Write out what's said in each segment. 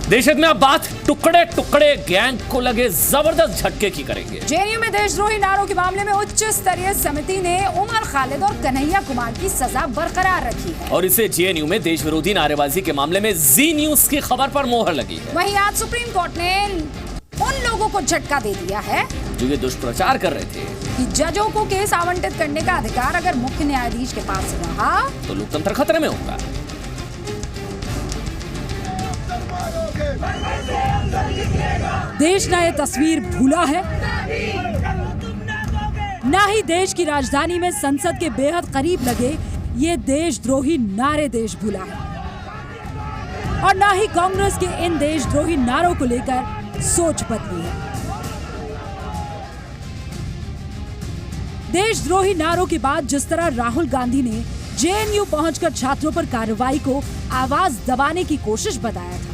देशहित में अब बात टुकड़े टुकड़े गैंग को लगे जबरदस्त झटके की करेंगे। जेएनयू में देशद्रोही नारों के मामले में उच्च स्तरीय समिति ने उमर खालिद और कन्हैया कुमार की सजा बरकरार रखी है और इसे जेएनयू में देश विरोधी नारेबाजी के मामले में जी न्यूज की खबर पर मोहर लगी है। वहीं आज सुप्रीम कोर्ट ने उन लोगों को झटका दे दिया है जो ये दुष्प्रचार कर रहे थे कि जजों को केस आवंटित करने का अधिकार अगर मुख्य न्यायाधीश के पास रहा तो लोकतंत्र खतरे में होगा। देश ना ये तस्वीर भूला है, ना ही देश की राजधानी में संसद के बेहद करीब लगे ये देशद्रोही नारे देश भूला है और ना ही कांग्रेस के इन देशद्रोही नारों को लेकर सोच बदली है। देशद्रोही नारों के बाद जिस तरह राहुल गांधी ने जेएनयू पहुंचकर छात्रों पर कार्रवाई को आवाज दबाने की कोशिश बताया था,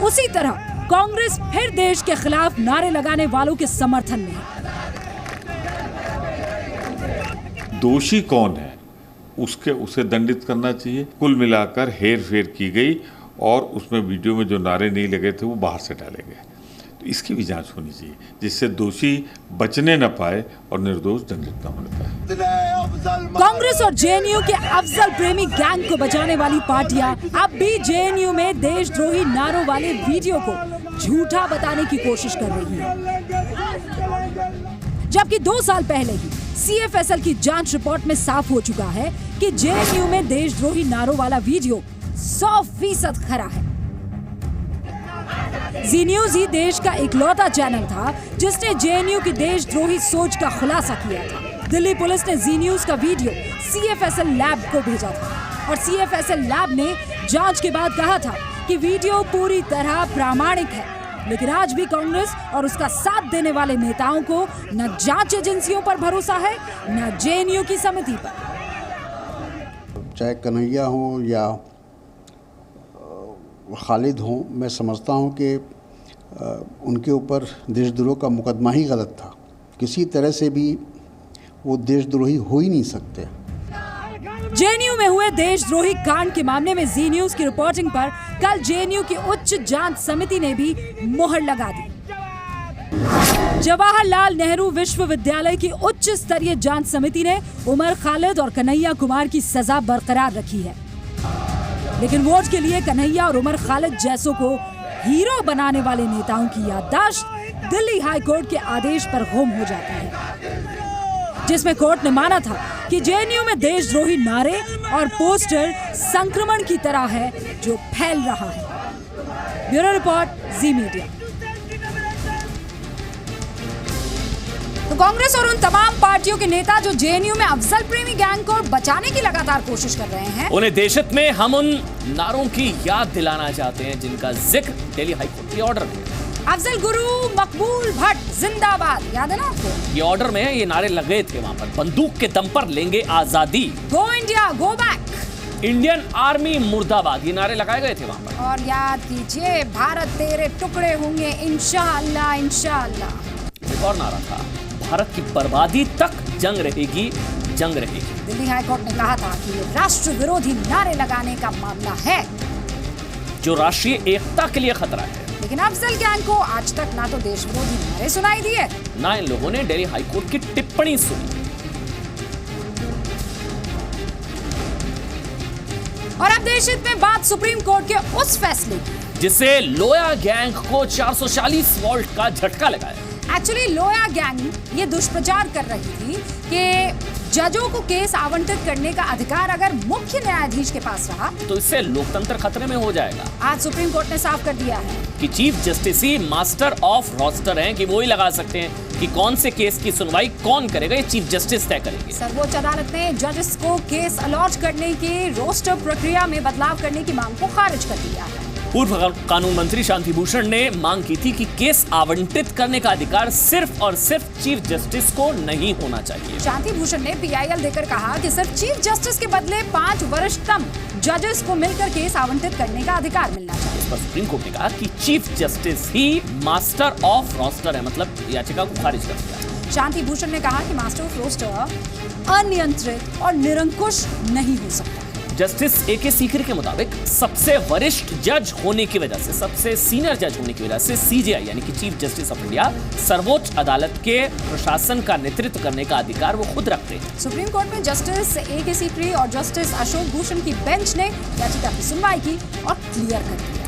उसी तरह कांग्रेस फिर देश के खिलाफ नारे लगाने वालों के समर्थन में है। दोषी कौन है उसे दंडित करना चाहिए। कुल मिलाकर हेर फेर की गई और उसमें वीडियो में जो नारे नहीं लगे थे वो बाहर से डाले गए। तो इसकी भी जांच होनी चाहिए जिससे दोषी बचने न पाए और निर्दोष दंडित न होने पाए। कांग्रेस और जेएनयू के अफजल प्रेमी गैंग को बचाने वाली पार्टियां अब भी जेएनयू में देशद्रोही नारों वाले वीडियो को झूठा बताने की कोशिश कर रही है, जबकि 2 साल पहले ही सीएफएसएल की जांच रिपोर्ट में साफ हो चुका है कि जेएनयू में देशद्रोही नारों वाला वीडियो 100% खरा है। जी न्यूज ही देश का इकलौता चैनल था जिसने जेएनयू की देशद्रोही सोच का खुलासा किया था। दिल्ली पुलिस ने जी न्यूज का वीडियो सीएफएसएल लैब को भेजा था और सीएफएसएल लैब ने जांच के बाद कहा था कि वीडियो पूरी तरह प्रामाणिक है, लेकिन आज भी कांग्रेस और उसका साथ देने वाले नेताओं को न जांच एजेंसियों पर भरोसा है न जेएनयू की समिति पर। चाहे कन्हैया हो या खालिद हो, मैं समझता हूं कि उनके ऊपर देशद्रोह का मुकदमा ही गलत था। किसी तरह से भी वो देशद्रोही हो ही नहीं सकते। जेएनयू में हुए देशद्रोही कांड के मामले में जी न्यूज की रिपोर्टिंग पर कल जेएनयू की उच्च जांच समिति ने भी मोहर लगा दी। जवाहरलाल नेहरू विश्वविद्यालय की उच्च स्तरीय जांच समिति ने उमर खालिद और कन्हैया कुमार की सजा बरकरार रखी है, लेकिन वोट के लिए कन्हैया और उमर खालिद जैसों को हीरो बनाने वाले नेताओं की याददाश्त दिल्ली हाई कोर्ट के आदेश पर गुम हो जाती है, जिसमें कोर्ट ने माना था कि जेएनयू में देशद्रोही नारे और पोस्टर संक्रमण की तरह है जो फैल रहा है। ब्यूरो रिपोर्ट, जी मीडिया। तो कांग्रेस और उन तमाम पार्टियों के नेता जो जेएनयू में अफजल प्रेमी गैंग को बचाने की लगातार कोशिश कर रहे हैं, उन्हें देशहित में हम उन नारों की याद दिलाना चाहते हैं जिनका जिक्र दिल्ली हाई कोर्ट के ऑर्डर में। अफजल गुरु, मकबूल भट्ट जिंदाबाद, याद है ना आपको? ये ऑर्डर में ये नारे लगे थे वहाँ पर, बंदूक के दम पर लेंगे आजादी, go India, go back, Indian army मुर्दाबाद, ये नारे लगाए गए थे वहाँ पर। और याद कीजिए, भारत तेरे टुकड़े होंगे इंशाअल्लाह इंशाअल्लाह। एक और नारा था, भारत की बर्बादी तक जंग रहेगी, जंग रहेगी। दिल्ली हाई कोर्ट ने कहा था कि ये राष्ट्र विरोधी नारे लगाने का मामला है जो राष्ट्रीय एकता के लिए खतरा है। लेकिन अफजल गैंग को आज तक ना तो देश विरोधी नारे सुनाई दिए, ना इन लोगों ने दिल्ली हाई कोर्ट की टिप्पणी सुनी। और अब देशहित में बात सुप्रीम कोर्ट के उस फैसले की जिससे लोया गैंग को 440 वोल्ट का झटका लगाया। एक्चुअली लोया गैंग ये दुष्प्रचार कर रही थी कि जजों को केस आवंटित करने का अधिकार अगर मुख्य न्यायाधीश के पास रहा तो इससे लोकतंत्र खतरे में हो जाएगा। आज सुप्रीम कोर्ट ने साफ कर दिया है कि चीफ जस्टिस ही मास्टर ऑफ रोस्टर हैं, कि वो ही लगा सकते हैं कि कौन से केस की सुनवाई कौन करेगा, ये चीफ जस्टिस तय करेंगे। सर्वोच्च अदालत ने जजेस को केस अलॉट करने की रोस्टर प्रक्रिया में बदलाव करने की मांग को खारिज कर दिया है। पूर्व कानून मंत्री शांति भूषण ने मांग की थी कि केस आवंटित करने का अधिकार सिर्फ और सिर्फ चीफ जस्टिस को नहीं होना चाहिए। शांति भूषण ने पीआईएल देकर कहा कि सिर्फ चीफ जस्टिस के बदले 5 वरिष्ठतम जजेस को मिलकर केस आवंटित करने का अधिकार मिलना चाहिए। इस पर सुप्रीम कोर्ट ने कहा कि चीफ जस्टिस ही मास्टर ऑफ रोस्टर है, मतलब याचिका को खारिज कर दिया। शांति भूषण ने कहा कि मास्टर ऑफ रोस्टर अनियंत्रित और निरंकुश नहीं हो सकता। Justice A K. सीकरी के मुताबिक सबसे वरिष्ठ जज होने की वजह से, सबसे सीनियर जज होने की वजह से सीजेआई यानी कि चीफ जस्टिस ऑफ इंडिया सर्वोच्च अदालत के प्रशासन का नेतृत्व करने का अधिकार वो खुद रखते हैं। सुप्रीम कोर्ट में जस्टिस ए.के. सीकरी और जस्टिस अशोक भूषण की बेंच ने याचिका की सुनवाई की और क्लियर कर दिया।